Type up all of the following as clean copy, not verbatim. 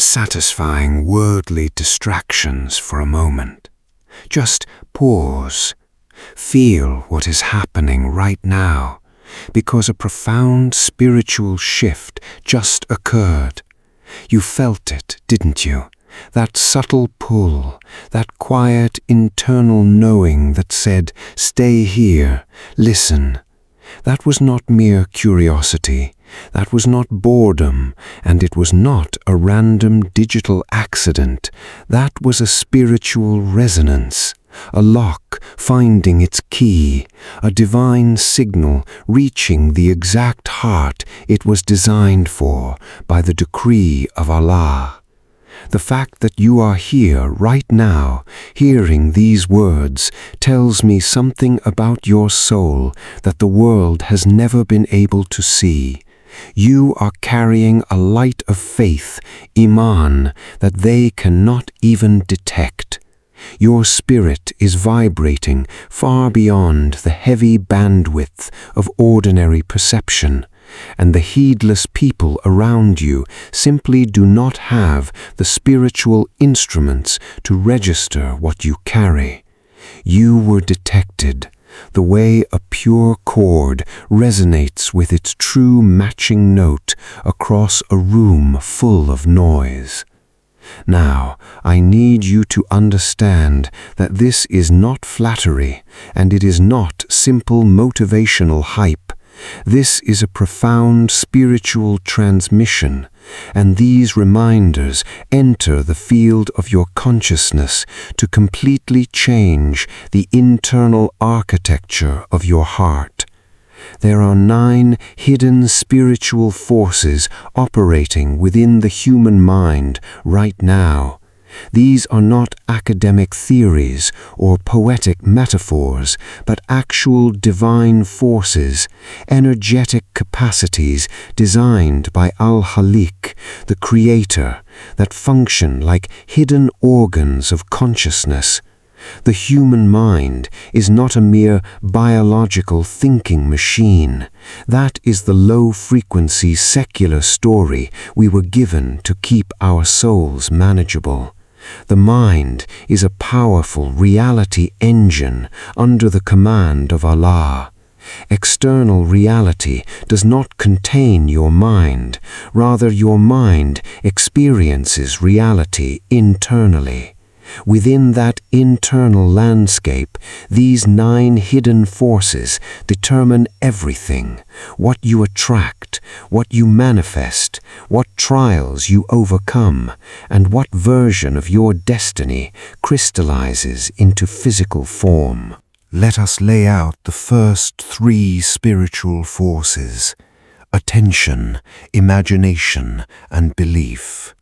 satisfying worldly distractions for a moment. Just pause. Feel what is happening right now, because a profound spiritual shift just occurred. You felt it, didn't you? That subtle pull, that quiet internal knowing that said, "Stay here, listen." That was not mere curiosity, that was not boredom, and it was not a random digital accident. That was a spiritual resonance, a lock finding its key, a divine signal reaching the exact heart it was designed for by the decree of Allah. The fact that you are here right now, hearing these words, tells me something about your soul that the world has never been able to see. You are carrying a light of faith, iman, that they cannot even detect. Your spirit is vibrating far beyond the heavy bandwidth of ordinary perception, and the heedless people around you simply do not have the spiritual instruments to register what you carry. You were detected, the way a pure chord resonates with its true matching note across a room full of noise. Now, I need you to understand that this is not flattery, and it is not simple motivational hype. This is a profound spiritual transmission, and these reminders enter the field of your consciousness to completely change the internal architecture of your heart. There are 9 hidden spiritual forces operating within the human mind right now. These are not academic theories or poetic metaphors, but actual divine forces, energetic capacities designed by Al-Khaliq, the Creator, that function like hidden organs of consciousness. The human mind is not a mere biological thinking machine. That is the low-frequency secular story we were given to keep our souls manageable. The mind is a powerful reality engine under the command of Allah. External reality does not contain your mind. Rather, your mind experiences reality internally. Within that internal landscape, these 9 hidden forces determine everything: what you attract, what you manifest, what trials you overcome, and what version of your destiny crystallizes into physical form. Let us lay out the first 3 spiritual forces: attention, imagination, and belief.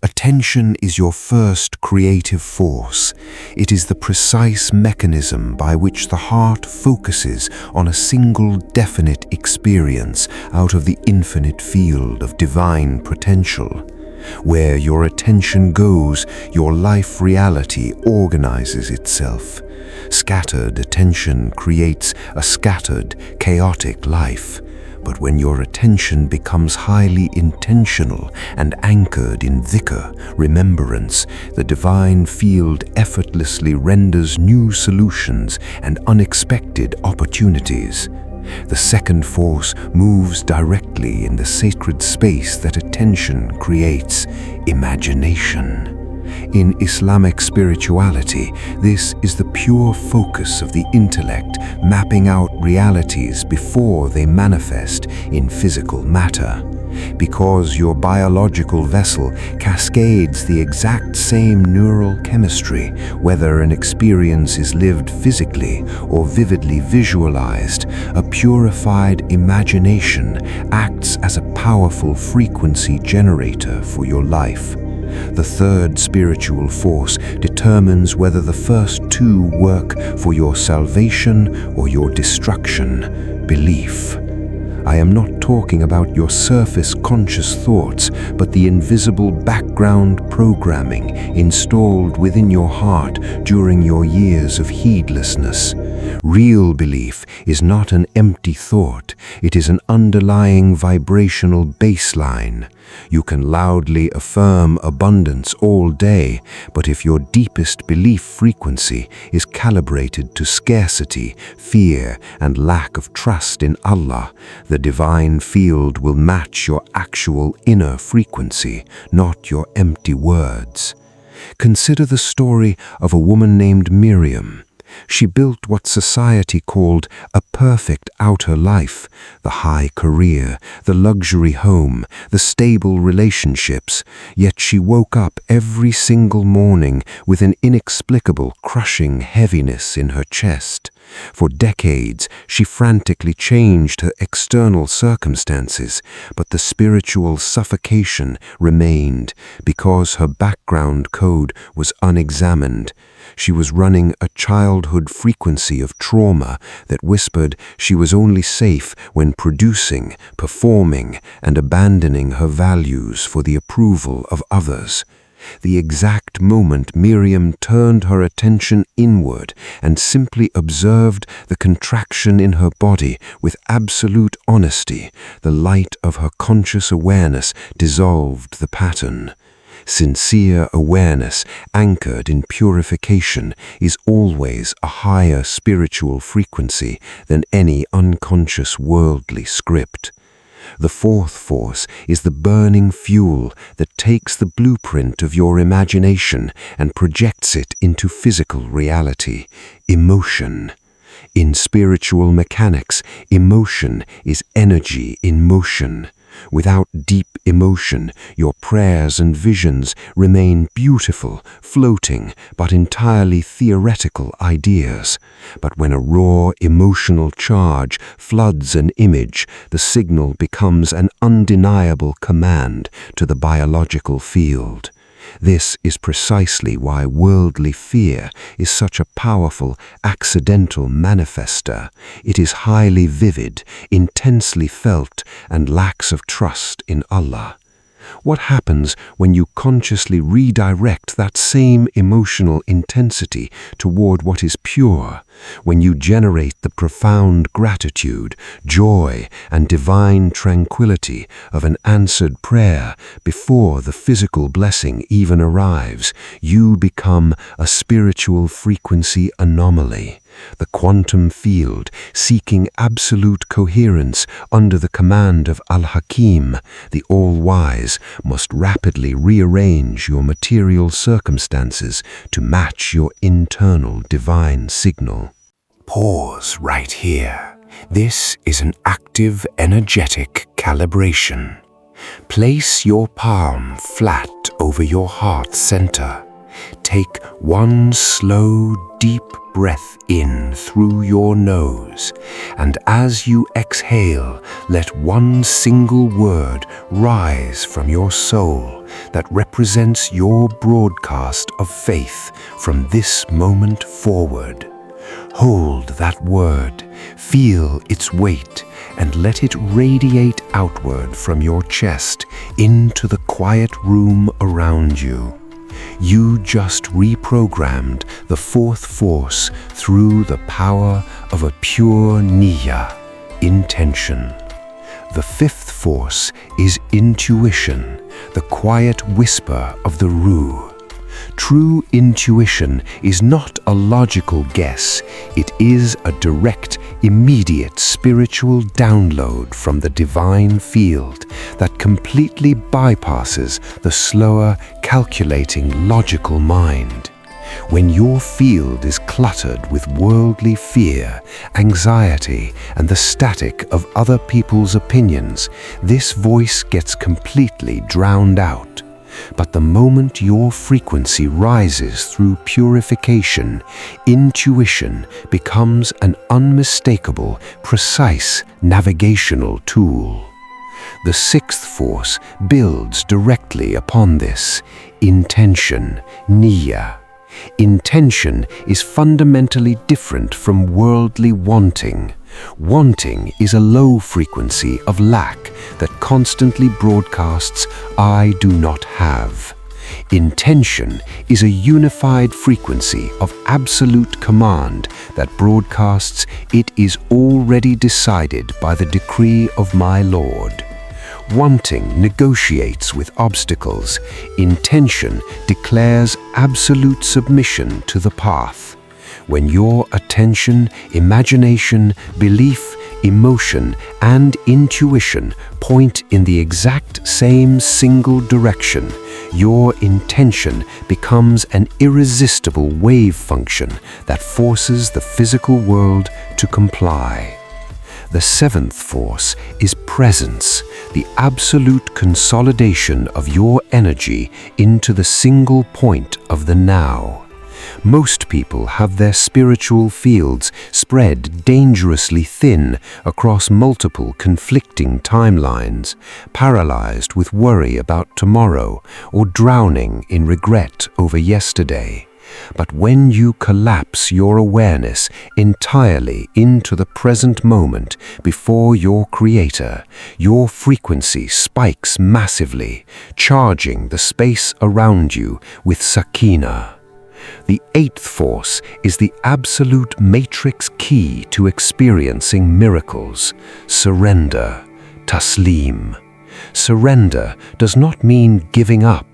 Attention is your first creative force. It is the precise mechanism by which the heart focuses on a single definite experience out of the infinite field of divine potential. Where your attention goes, your life reality organizes itself. Scattered attention creates a scattered, chaotic life. But when your attention becomes highly intentional and anchored in dhikr, remembrance, the divine field effortlessly renders new solutions and unexpected opportunities. The second force moves directly in the sacred space that attention creates: imagination. In Islamic spirituality, this is the pure focus of the intellect, mapping out realities before they manifest in physical matter. Because your biological vessel cascades the exact same neural chemistry, whether an experience is lived physically or vividly visualized, a purified imagination acts as a powerful frequency generator for your life. The third spiritual force determines whether the first 2 work for your salvation or your destruction: belief. I am not talking about your surface conscious thoughts, but the invisible background programming installed within your heart during your years of heedlessness. Real belief is not an empty thought, it is an underlying vibrational baseline. You can loudly affirm abundance all day, but if your deepest belief frequency is calibrated to scarcity, fear, and lack of trust in Allah, the divine field will match your actual inner frequency, not your empty words. Consider the story of a woman named Miriam. She built what society called a perfect outer life, the high career, the luxury home, the stable relationships, yet she woke up every single morning with an inexplicable, crushing heaviness in her chest. For decades, she frantically changed her external circumstances, but the spiritual suffocation remained because her background code was unexamined. She was running a childhood frequency of trauma that whispered she was only safe when producing, performing, and abandoning her values for the approval of others. The exact moment Miriam turned her attention inward and simply observed the contraction in her body with absolute honesty, the light of her conscious awareness dissolved the pattern. Sincere awareness anchored in purification is always a higher spiritual frequency than any unconscious worldly script. The fourth force is the burning fuel that takes the blueprint of your imagination and projects it into physical reality: emotion. In spiritual mechanics, emotion is energy in motion. Without deep emotion, your prayers and visions remain beautiful, floating, but entirely theoretical ideas. But when a raw emotional charge floods an image, the signal becomes an undeniable command to the biological field. This is precisely why worldly fear is such a powerful, accidental manifester. It is highly vivid, intensely felt, and lacks of trust in Allah. What happens when you consciously redirect that same emotional intensity toward what is pure, when you generate the profound gratitude, joy, and divine tranquility of an answered prayer before the physical blessing even arrives? You become a spiritual frequency anomaly. The quantum field, seeking absolute coherence under the command of Al-Hakim, the All-Wise, must rapidly rearrange your material circumstances to match your internal divine signal. Pause right here. This is an active, energetic calibration. Place your palm flat over your heart center. Take one slow, deep breath in through your nose, and as you exhale, let one single word rise from your soul that represents your broadcast of faith from this moment forward. Hold that word, feel its weight, and let it radiate outward from your chest into the quiet room around you. You just reprogrammed the fourth force through the power of a pure niyyah, intention. The fifth force is intuition, the quiet whisper of the Ruh. True intuition is not a logical guess, it is a direct, immediate spiritual download from the divine field that completely bypasses the slower, calculating, logical mind. When your field is cluttered with worldly fear, anxiety, and the static of other people's opinions, this voice gets completely drowned out. But the moment your frequency rises through purification, intuition becomes an unmistakable, precise navigational tool. The sixth force builds directly upon this: intention, niyyah. Intention is fundamentally different from worldly wanting. Wanting is a low frequency of lack that constantly broadcasts, "I do not have." Intention is a unified frequency of absolute command that broadcasts, "It is already decided by the decree of my Lord." Wanting negotiates with obstacles. Intention declares absolute submission to the path. When your attention, imagination, belief, emotion, and intuition point in the exact same single direction, your intention becomes an irresistible wave function that forces the physical world to comply. The seventh force is presence, the absolute consolidation of your energy into the single point of the now. Most people have their spiritual fields spread dangerously thin across multiple conflicting timelines, paralyzed with worry about tomorrow or drowning in regret over yesterday. But when you collapse your awareness entirely into the present moment before your Creator, your frequency spikes massively, charging the space around you with sakina. The eighth force is the absolute matrix key to experiencing miracles: surrender, Tasleem. Surrender does not mean giving up,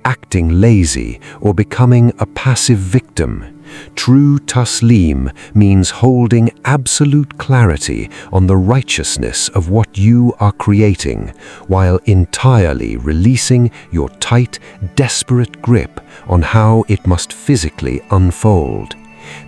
acting lazy, or becoming a passive victim. True Tasleem means holding absolute clarity on the righteousness of what you are creating, while entirely releasing your tight, desperate grip on how it must physically unfold.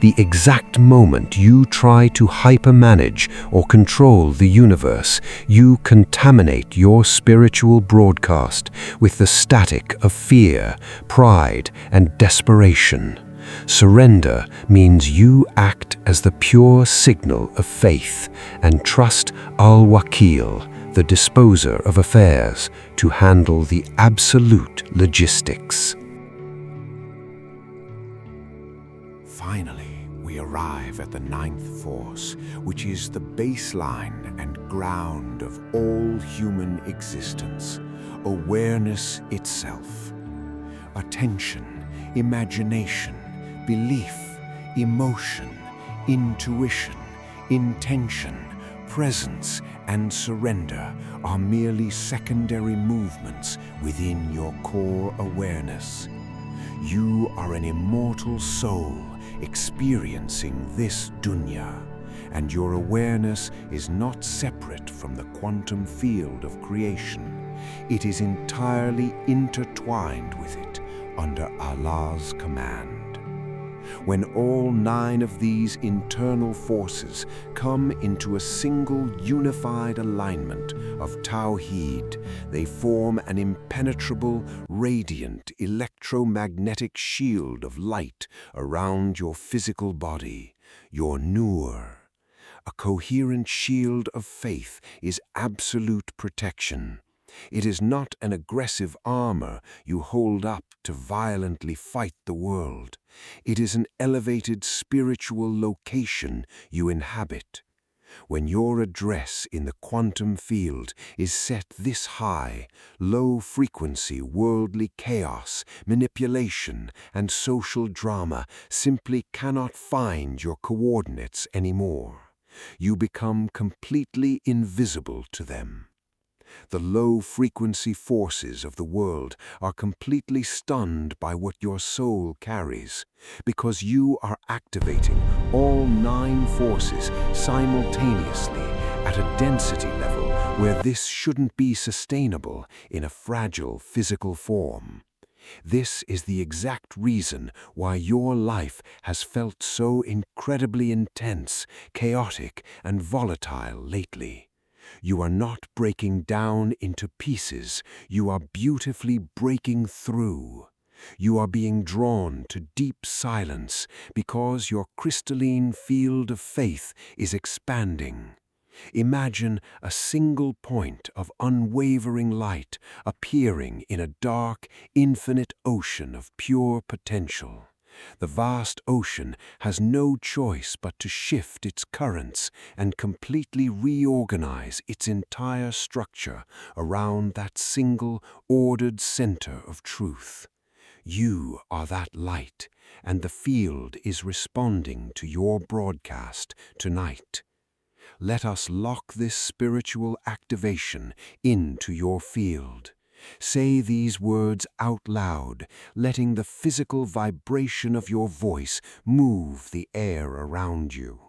The exact moment you try to hypermanage or control the universe, you contaminate your spiritual broadcast with the static of fear, pride, and desperation. Surrender means you act as the pure signal of faith and trust Al-Wakil, the disposer of affairs, to handle the absolute logistics. Finally, we arrive at the ninth force, which is the baseline and ground of all human existence: awareness itself. Attention, imagination, belief, emotion, intuition, intention, presence, and surrender are merely secondary movements within your core awareness. You are an immortal soul experiencing this dunya, and your awareness is not separate from the quantum field of creation. It is entirely intertwined with it under Allah's command. When all 9 of these internal forces come into a single unified alignment of Tawheed, they form an impenetrable, radiant, electromagnetic shield of light around your physical body, your Noor. A coherent shield of faith is absolute protection. It is not an aggressive armor you hold up to violently fight the world. It is an elevated spiritual location you inhabit. When your address in the quantum field is set this high, low-frequency worldly chaos, manipulation, and social drama simply cannot find your coordinates anymore. You become completely invisible to them. The low-frequency forces of the world are completely stunned by what your soul carries, because you are activating all 9 forces simultaneously at a density level where this shouldn't be sustainable in a fragile physical form. This is the exact reason why your life has felt so incredibly intense, chaotic, and volatile lately. You are not breaking down into pieces, you are beautifully breaking through. You are being drawn to deep silence because your crystalline field of faith is expanding. Imagine a single point of unwavering light appearing in a dark, infinite ocean of pure potential. The vast ocean has no choice but to shift its currents and completely reorganize its entire structure around that single, ordered center of truth. You are that light, and the field is responding to your broadcast tonight. Let us lock this spiritual activation into your field. Say these words out loud, letting the physical vibration of your voice move the air around you.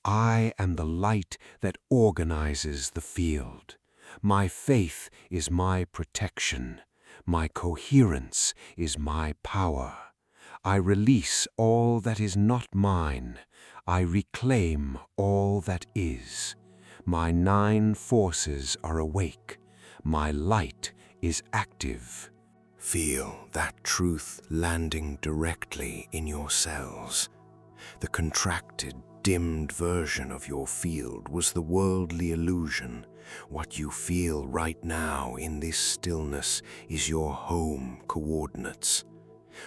I am the light that organizes the field. My faith is my protection. My coherence is my power. I release all that is not mine. I reclaim all that is. My 9 forces are awake. My light is active. Feel that truth landing directly in your cells. The contracted, dimmed version of your field was the worldly illusion. What you feel right now in this stillness is your home coordinates.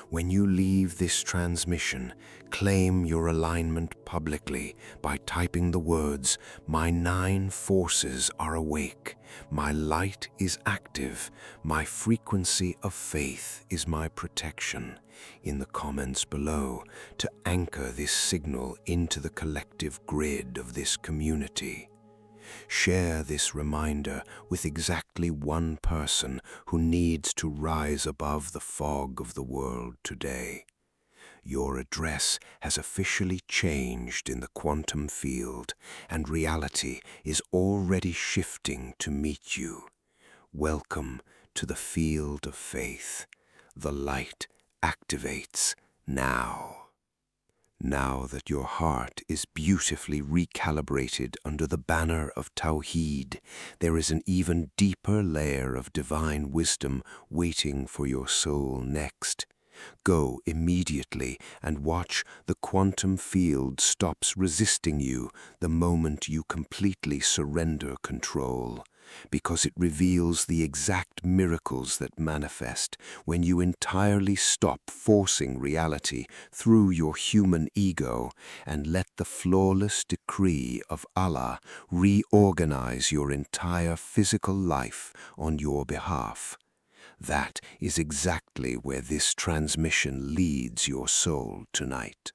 When you leave this transmission, claim your alignment publicly by typing the words, "My 9 forces are awake, my light is active, my frequency of faith is my protection," in the comments below to anchor this signal into the collective grid of this community. Share this reminder with exactly one person who needs to rise above the fog of the world today. Your address has officially changed in the quantum field, and reality is already shifting to meet you. Welcome to the field of faith. The light activates now. Now that your heart is beautifully recalibrated under the banner of Tawheed, there is an even deeper layer of divine wisdom waiting for your soul next. Go immediately and watch the quantum field stops resisting you the moment you completely surrender control, because it reveals the exact miracles that manifest when you entirely stop forcing reality through your human ego and let the flawless decree of Allah reorganize your entire physical life on your behalf. That is exactly where this transmission leads your soul tonight.